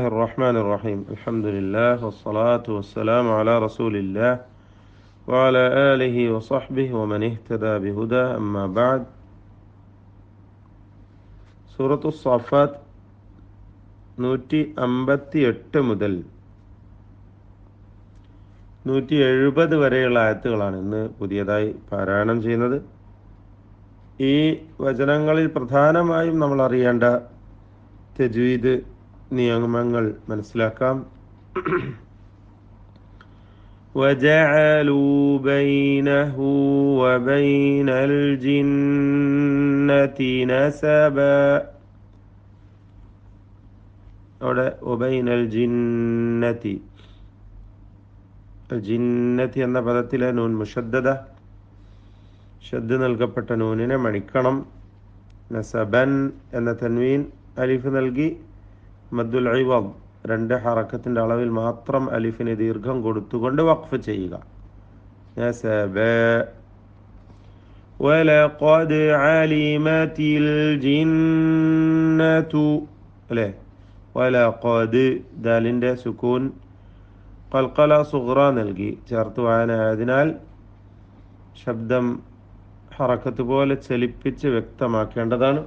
الرحمن الرحيم الحمد لله والصلاة والسلام على رسول الله وعلى آله وصحبه ومن اهتدى بهدى أما بعد سورة الصافات 158 മുതൽ 170 വരെയുള്ള ആയത്തുകളാണ് ഇന്ന് പുതിയതായി പാരായണം ചെയ്യുന്നത്. ഈ വചനങ്ങളിൽ പ്രധാനമായും നമ്മൾ അറിയേണ്ട തജ്വീദ് നിയമങ്ങൾ മനസ്സിലാക്കാം. وَجَعَلُوا بَيْنَهُ وَبَيْنَ الْجِنَّةِ نَسَبًا. അവിടെ وَبَيْنَ الْجِنَّةِ ജിന്നത്തി എന്ന പദത്തിലെ നൂൻ മുഷദ്ദദ ഷദ് നൽകപ്പെട്ട നൂനിനെ മണിക്കണം. നസബൻ എന്ന തൻവീൻ അലിഫ് നൽകി മദ്ദുൽ ഇവദ് 2 ഹറക്കത്തിൻ്റെ അളവിൽ മാത്രം അലിഫിന് ദീർഘം കൊടുത്തുകൊണ്ട് വഖഫ് ചെയ്യുക. നസബ വലഖദ് അലിമതിൽ ജിന്നതു അല്ലേ. വലഖദ് ദാലിൻ്റെ സുക്കൂൻ ഖൽഖല സുഗ്റ നൽകി ചേർത്ത് വായനയായതിനാൽ ശബ്ദം ഹറക്കത്ത് പോലെ ചലിപ്പിച്ച് വ്യക്തമാക്കേണ്ടതാണ്.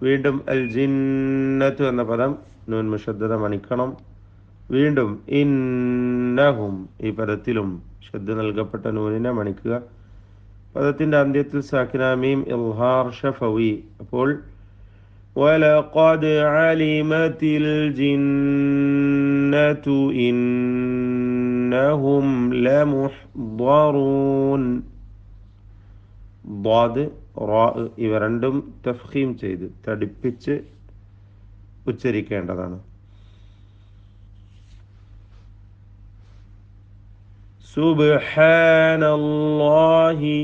വീണ്ടും അൽ ജിന്നത്തു എന്ന പദം നൂൻ മുഷദ്ദദ മണിക്കണം. വീണ്ടും ഇന്നഹും ഈ പദത്തിലും ഷദ്ദ നൽകപ്പെട്ട നൂനിനെ മണിക്കുക. പദത്തിൻ്റെ അന്ത്യത്തിൽ സാക്കിന മീം ഇൽഹാർ ഷഫവി. അപ്പോൾ വലഖദ് അലിമതിൽ ജിന്നതു ഇന്നഹും ലമുഹ്ദറൂൻ. ضاد റാ ഇവ രണ്ടും തഫ്ഖീം ചെയ്ത് തടിപ്പിച്ച് ഉച്ചരിക്കേണ്ടതാണ്. സുബ്ഹാനല്ലാഹി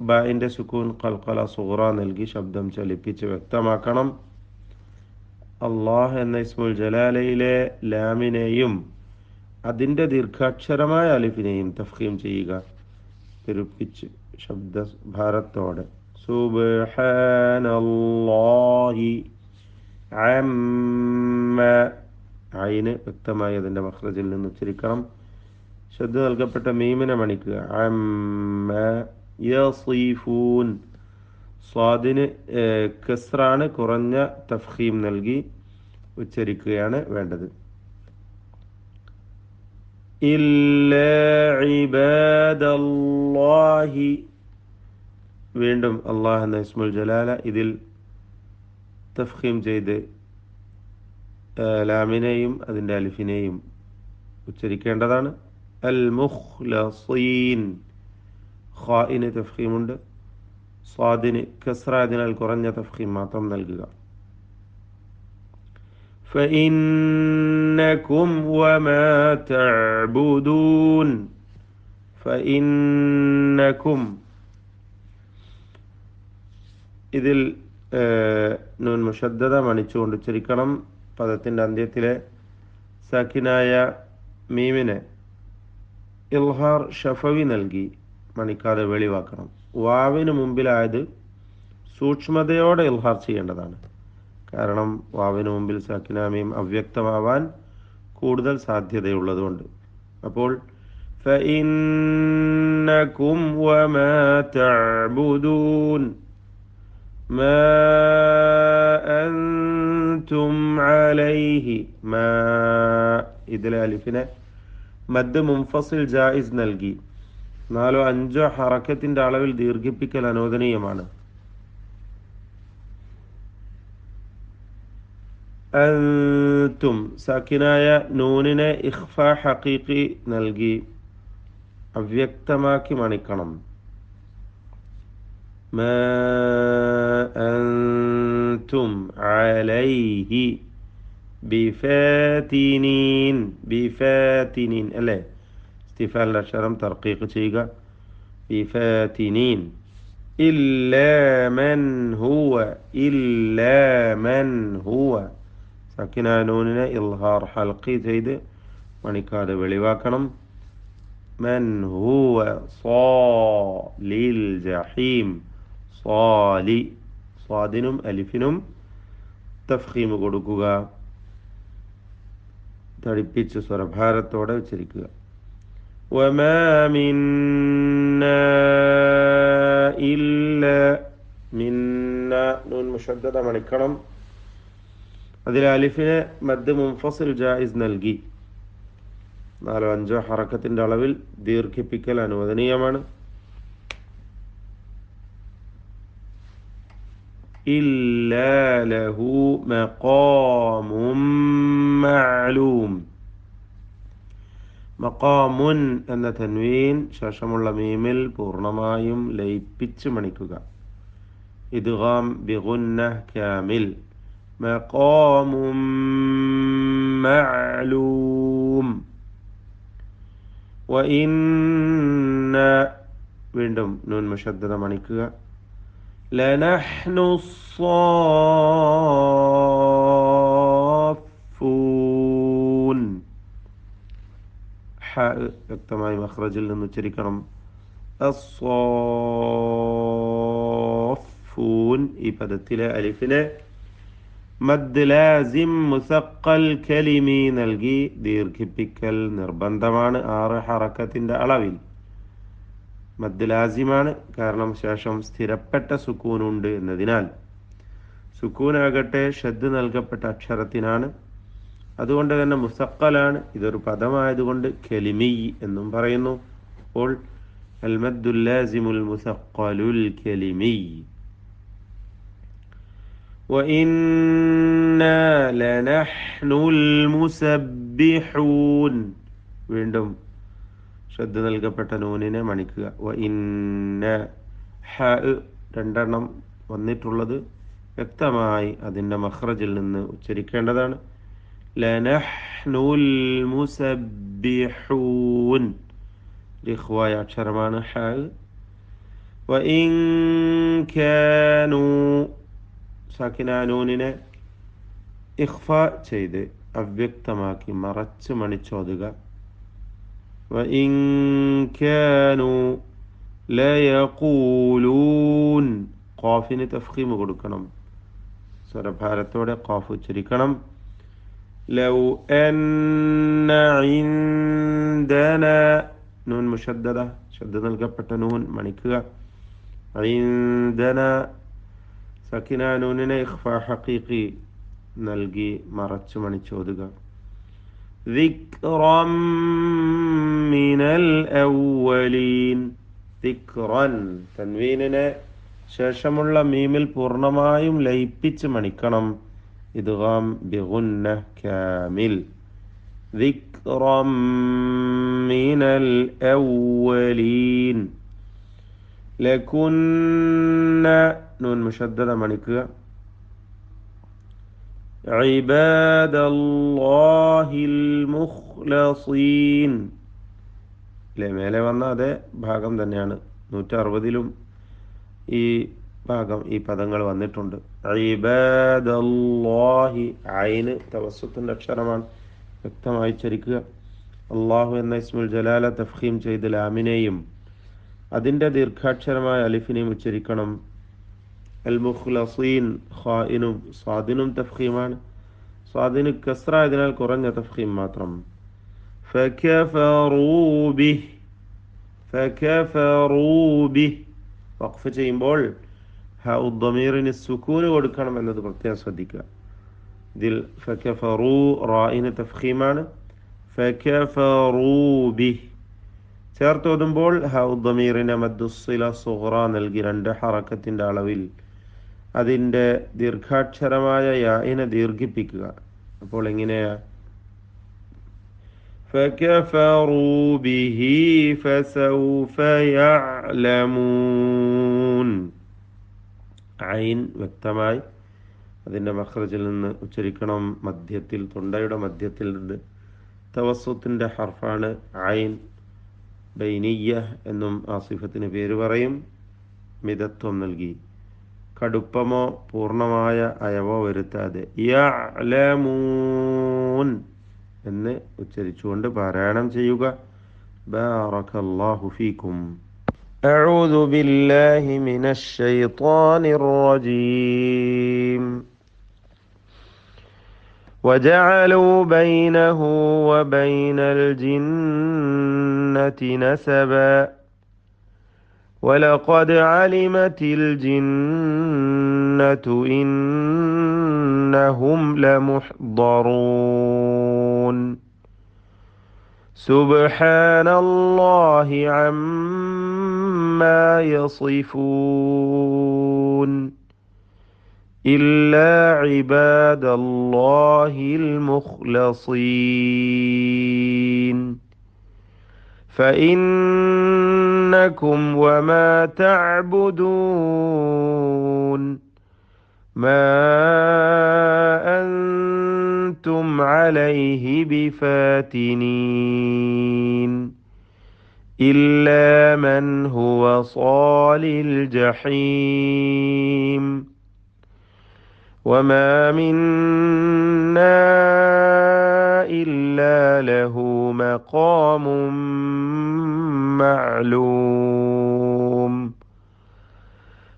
ബാഇൻ്റെ സുക്കൂൻ ഖൽഖല സുഗ്റ നൽകി ശബ്ദം ചലിപ്പിച്ച് വ്യക്തമാക്കണം. അല്ലാഹ് എന്ന ഇസ്മുൽ ജലാലയിലെ ലാമിനെയും അതിൻ്റെ ദീർഘാക്ഷരമായ അലിഫിനെയും തഫ്ഖീം ചെയ്യുക, പെരുപ്പിച്ച് ശബ്ദ ഭാരത്തോടെ. സുബ്ഹാനല്ലാഹി അമ്മ ഐന് വ്യക്തമായി അതിൻ്റെ മഖ്റജിൽ നിന്ന് ഉച്ചരിക്കണം. ശബ്ദ നൽകപ്പെട്ട മീമിനെ മണിക്കുക. അമ്മ യസിഫൂൻ. സ്വാദിന് കസ്റാണ്, കുറഞ്ഞ തഫ്ഖീം നൽകി ഉച്ചരിക്കുകയാണ് വേണ്ടത്. ഇല്ലാ ഇബാദല്ലാഹി. വീണ്ടും അല്ലാഹ് എന്ന ഇസ്മുൽ ജലാല ഇതിൽ തഫ്ഖീം ചെയ്ത് ലാമിനെയും അതിൻ്റെ അലിഫിനെയും ഉച്ചരിക്കേണ്ടതാണ്. അൽ മുഖ്ലസീൻ. ഖാഇന് തഫ്ഖീമുണ്ട്, സ്വാദിന് കസ്റ അതിനാൽ കുറഞ്ഞ തഫ്ഖീം മാത്രം നൽകുക. فإنكم وما تعبدون. فإنكم ഇതിൽ നൂൻ മുഷദ്ദദ മണിച്ചുകൊണ്ട് ഉച്ചരിക്കണം. പദത്തിൻ്റെ അന്ത്യത്തിലെ സാക്കിനായ മീമിനെ ഇൽഹാർ ഷഫവി നൽകി മണിക്കാതെ വെളിവാക്കണം. വാവിന് മുമ്പിലായത് സൂക്ഷ്മതയോടെ ഇൽഹാർ ചെയ്യേണ്ടതാണ്. കാരണം വാവിന് മുമ്പിൽ സാക്കിന മീം അവ്യക്തമാവാൻ കൂടുതൽ സാധ്യതയുള്ളതുകൊണ്ട്. അപ്പോൾ فإنكم وما تعبدون ما أنتم عليه. ما ഇതിലെ അലിഫിനെ മദ് മുൻഫസിൽ ജായിസ് നൽകി 4-5 ഹറക്കത്തിൻ്റെ അളവിൽ ദീർഘിപ്പിക്കൽ അനുവദനീയമാണ്. അൻതും സാക്കിനായ നൂനിനെ ഇഖ്ഫ ഹഖീഖി നൽകി അവ്യക്തമാക്കി മണിക്കണം. മാ അൻതും അലൈഹി ബിഫാതിനീൻ. ബിഫാതിനീൻ അല്ലേ. ഇസ്തിഫാലിൻ്റെ അക്ഷരം തർക്കീഖ് ചെയ്യുക. ബിഫാതിനീൻ. ഇല്ലാ മൻ ഹുവ. ഇല്ലാ മൻ ഹുവ. സക്കിന നൂനിനെ ഇൽഹാർ ഹൽഖി ചെയ്ത് മണിക്കാതെ വെളിവാക്കണം. മൻ ഹുവ സാലിൽ ജഹീം. സ്വാദിനും അലിഫിനും തഫ്ഖീം കൊടുക്കുക, തടിപ്പിച്ച് സ്വരഭാരത്തോടെ ഉച്ചരിക്കുക. വമാ മിന്നാ ഇല്ല മിന്ന നൂൻ മുഷദ്ദദ മണിക്കണം. അതിൽ അലിഫിന് മദ് മുൻഫസിൽ ജായിസ് നൽകി. 4-5 ഹറക്കത്തിന്റെ അളവിൽ ദീർഘിപ്പിക്കൽ അനുവദനീയമാണ്. ഇല്ലാ ലഹു മഖാമും മഅലൂം. മഖാമുൻ എന്ന തൻവീൻ ശേഷമുള്ള മീമിൽ പൂർണ്ണമായും ലയിപ്പിച്ച് മണിക്കുക. ഇദ്ഗാം ബിഗുന്നഹ് കാമിൽ. മഖാമും മഅലൂം. വഇന്ന വീണ്ടും നൂൻ മുഷദ്ദദ മണിക്കുക. ലനഹ്നു സ്സാഫൂൻ. ഹ വ്യക്തമായി മഖ്റജിൽ നിന്ന് ഉച്ചരിക്കണം. അസ്സാഫൂൻ. ഈ പദത്തിലെ അലിഫിനെ മദ് ലാസിം മുസഖൽ കലിമി നൽകി ദീർഘിപ്പിക്കൽ നിർബന്ധമാണ് 6 ഹറക്കത്തിന്റെ അളവിൽ. മദ് ലാസിമാണ്, കാരണം ശേഷം സ്ഥിരപ്പെട്ട സുക്കൂനുണ്ട് എന്നതിനാൽ. സുക്കൂനാകട്ടെ ഷദ് നൽകപ്പെട്ട അക്ഷരത്തിനാണ്, അതുകൊണ്ട് തന്നെ മുസഖലാണ്. ഇതൊരു പദമായതുകൊണ്ട് കലിമി എന്നും പറയുന്നു. അപ്പോൾ അൽ മദ്ദുൽ ലാസിമുൽ മുസഖലുൽ കലിമി. وَإِنَّا لَنَحْنُ الْمُسَبِّحُونَ. വീണ്ടും ഷദ് നൽകപ്പെട്ട നൂനിനെ മണിക്കുക. വഇന്ന ഹ 2 വന്നിട്ടുള്ളത് വ്യക്തമായി അതിൻ്റെ മഖ്റജിൽ നിന്ന് ഉച്ചരിക്കേണ്ടതാണ്. ലനഹ്നുൽ മുസബ്ബിഹൂൻ. ഇഖ്വായ അക്ഷരമാണ് ഹ. വഇൻ കാനൂ സാക്കിന നൂനിനെ ഇഖ്ഫ ചെയ്ത് അവ്യക്തമാക്കി മറച്ച് മണിച്ചോതുക. വഇൻ കാനൂ ലയഖൂലൂൻ. ഖാഫിന് തഫ്ഖീം കൊടുക്കണം, സ്വരഭാരത്തോടെ ഖാഫ് ഉച്ചരിക്കണം. ലൗ അന്ന ഇൻദനാ നൂൻ മുഷദ്ദദ ഷദ് നൽകപ്പെട്ട നൂൻ മണിക്കുക. ഇൻദനാ സക്കിന നൂനിനെ ഇഖ്ഫ ഹഖീഖി നൽകി മറച്ചു മണിച്ചോതുക. ദിക്റൻ മിനൽ അവ്വലീൻ. ദിക്റൻ തൻവീനിനെ ശേഷമുള്ള മീമിൽ പൂർണ്ണമായും ലയിപ്പിച്ച് മണിക്കണം. ഇദ്ഗാം ബിഗുന്നഹ് കാമിൽ. ദിക്റൻ മിനൽ അവ്വലീൻ. ലകുന്ന നൂൻ മുഷദ്ദദ മണിക്കുക. ഇബാദല്ലാഹിൽ മുഖ്ലസീൻ. മേലെ വന്ന അതേ ഭാഗം തന്നെയാണ്. 160-ലും ഈ ഭാഗം ഈ പദങ്ങൾ വന്നിട്ടുണ്ട്. ഇബാദല്ലാഹി. ഐന് തവസ്സുത്തിന്റെ അക്ഷരമാണ്, വ്യക്തമായി ഉച്ചരിക്കുക. അല്ലാഹു എന്ന ഇസ്മുൽ ജലാല തഫ്ഖീം ചെയ്ത് ലാമിനെയും അതിൻ്റെ ദീർഘാക്ഷരമായ അലിഫിനെയും ഉച്ചരിക്കണം. അൽ മുഖ്ലസീൻ ഖാഇനും സ്വാദിനും തഫ്ഖീമാണ്. സ്വാദിന് കസ്റ ആയതിനാൽ കുറഞ്ഞ തഫ്ഖീം മാത്രം. ഫകഫറൂ ബിഹി. ഫകഫറൂ ബിഹി. വഖഫ് ചെയ്യുമ്പോൾ ഹഉ ദ്ദമീറിന് സുകൂന് കൊടുക്കണം എന്നത് പ്രത്യേകം ശ്രദ്ധിക്കുക. ഇതിൽ ഫകഫറൂ റാഇന് തഫ്ഖീമാണ്. ഫകഫറൂ ബിഹി ചേർത്തോതുമ്പോൾ ഹഉ ദ്ദമീറിനെ മദ്ദുസ്സില സുഗ്റ നൽകി 2 ഹറക്കത്തിന്റെ അളവിൽ അതിൻ്റെ ദീർഘാക്ഷരമായ യാഇനെ ദീർഘിപ്പിക്കുക. അപ്പോൾ എങ്ങനെയാ? ഫകഫറൂ ബിഹി ഫസൗഫ യഅലമൂൻ. ഐൻ വ്യക്തമായി അതിൻ്റെ മഖ്റജിൽ നിന്ന് ഉച്ചരിക്കണം. മധ്യത്തിൽ, തൊണ്ടയുടെ മധ്യത്തിൽ നിന്ന് തവസ്സുത്തിന്റെ ഹർഫാണ് ഐൻ. ബൈനിയ്യ എന്നും ആ സിഫത്തിന് പേര് പറയും. മിതത്വം നൽകി കടുപ്പമോ പൂർണ്ണമായ അയവോ വരുത്താതെ യഅലമൂൻ എന്ന് ഉച്ചരിച്ചുകൊണ്ട് പാരായണം ചെയ്യുക. ബാറകല്ലാഹു ഫീക്കും. അഊദു ബില്ലാഹി മിനശ് ശൈത്വാനിർ റജീം. وجعلوا بينه وبين الجنة نسبا ولقد علمت الجنة إنهم لمحضرون سبحان الله عما يصفون إلا عباد الله المخلصين فإنكم وما تعبدون ما أنتم عليه بفاتنين إلا من هو صال الجحيم وما منا إلا له مقام معلوم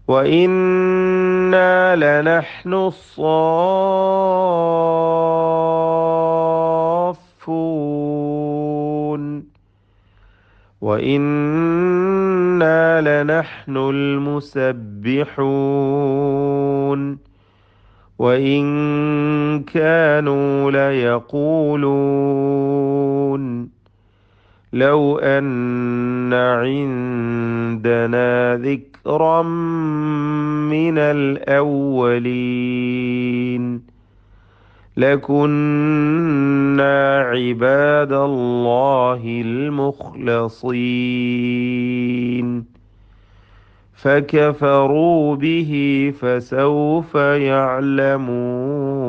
وإنا لنحن الصافون وإنا لنحن المسبحون وإن كانوا ليقولون لو أن عندنا ذكرا من الأولين لكنا عباد الله المخلصين فكفروا به فسوف يعلمون